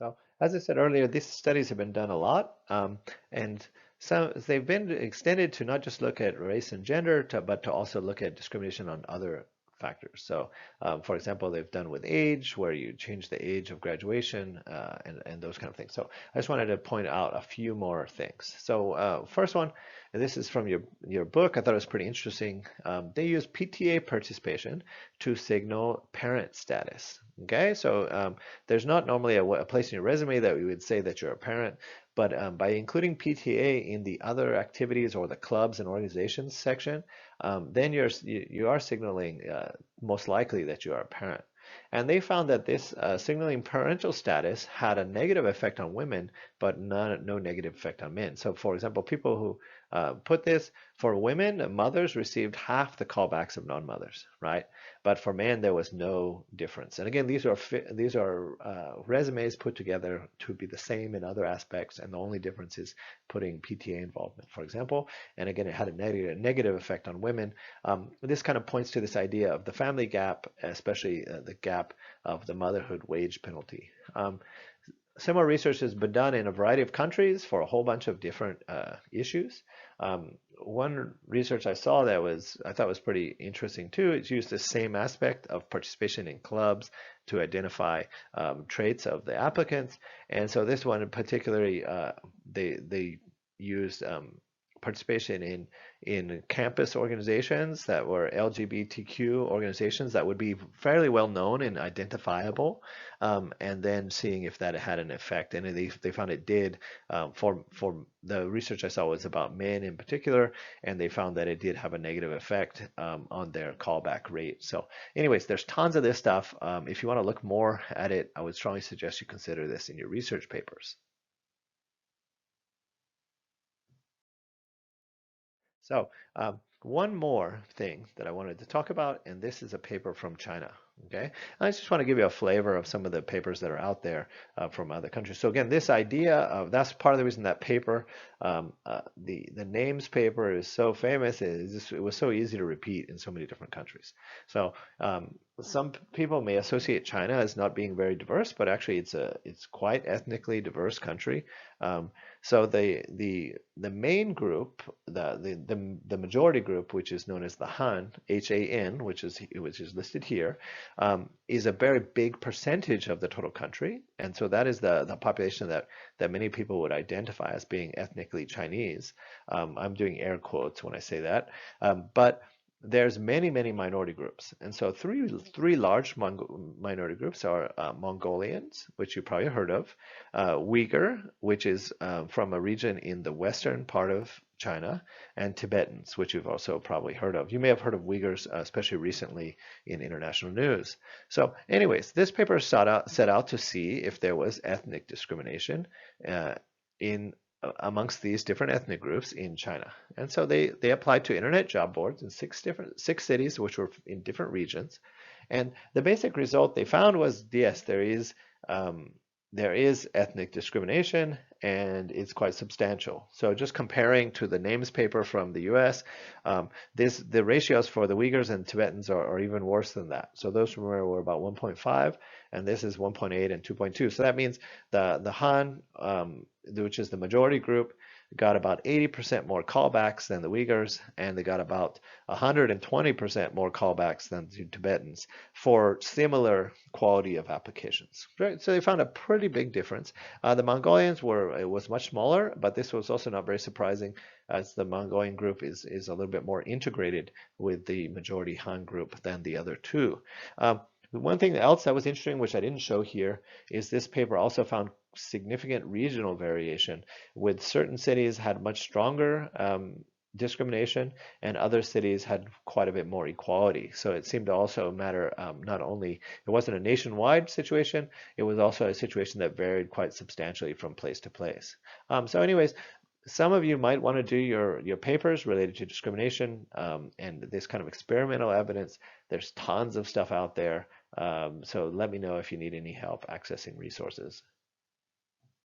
So, as I said earlier, these studies have been done a lot, and some they've been extended to not just look at race and gender, but to also look at discrimination on other factors. So, for example, they've done with age, where you change the age of graduation, and those kind of things. So, I just wanted to point out a few more things. So, first one, and this is from your book. I thought it was pretty interesting. They use PTA participation to signal parent status. Okay, so there's not normally a place in your resume that we would say that you're a parent, but by including PTA in the other activities or the clubs and organizations section, then you are signaling most likely that you are a parent. And they found that this signaling parental status had a negative effect on women, but no negative effect on men. So, for example, people who put this for women, mothers received half the callbacks of non-mothers, right? But for men, there was no difference. And again, these are resumes put together to be the same in other aspects, and the only difference is putting PTA involvement, for example. And again, it had a negative effect on women. This kind of points to this idea of the family gap, especially the gap of the motherhood wage penalty. Similar research has been done in a variety of countries for a whole bunch of different issues. One research I saw that I thought was pretty interesting too. It's used the same aspect of participation in clubs to identify traits of the applicants. And so this one in particularly, they used participation in campus organizations that were LGBTQ organizations that would be fairly well known and identifiable, and then seeing if that had an effect. And they found it did. For the research I saw was about men in particular, and they found that it did have a negative effect on their callback rate. So, anyways, there's tons of this stuff. If you want to look more at it, I would strongly suggest you consider this in your research papers. So, one more thing that I wanted to talk about, and this is a paper from China. Okay, I just want to give you a flavor of some of the papers that are out there from other countries. So again, this idea of that's part of the reason that paper, the names paper is so famous. It was so easy to repeat in so many different countries. So some people may associate China as not being very diverse, but actually it's quite ethnically diverse country. So the main group, the majority group, which is known as the Han, HAN, which is listed here, is a very big percentage of the total country, and so that is the population that many people would identify as being ethnically Chinese. I'm doing air quotes when I say that, but there's many minority groups, and so three large minority groups are Mongolians, which you probably heard of, Uyghur, which is from a region in the western part of China, and Tibetans, which you've also probably heard of. You may have heard of Uyghurs, especially recently in international news. So, anyways, this paper set out to see if there was ethnic discrimination in amongst these different ethnic groups in China. And so they applied to internet job boards in six cities, which were in different regions. And the basic result they found was yes, there is ethnic discrimination, and it's quite substantial. So just comparing to the names paper from the US, the ratios for the Uyghurs and Tibetans are even worse than that. So those were about 1.5, and this is 1.8 and 2.2. So that means the Han, which is the majority group, got about 80% more callbacks than the Uyghurs, and they got about 120% more callbacks than the Tibetans for similar quality of applications. Right? So they found a pretty big difference. The Mongolians it was much smaller, but this was also not very surprising, as the Mongolian group is a little bit more integrated with the majority Han group than the other two. One thing else that was interesting, which I didn't show here, is this paper also found significant regional variation, with certain cities had much stronger discrimination, and other cities had quite a bit more equality. So it seemed to also matter, not only, it wasn't a nationwide situation, it was also a situation that varied quite substantially from place to place. So anyways, some of you might want to do your papers related to discrimination and this kind of experimental evidence. There's tons of stuff out there. So let me know if you need any help accessing resources.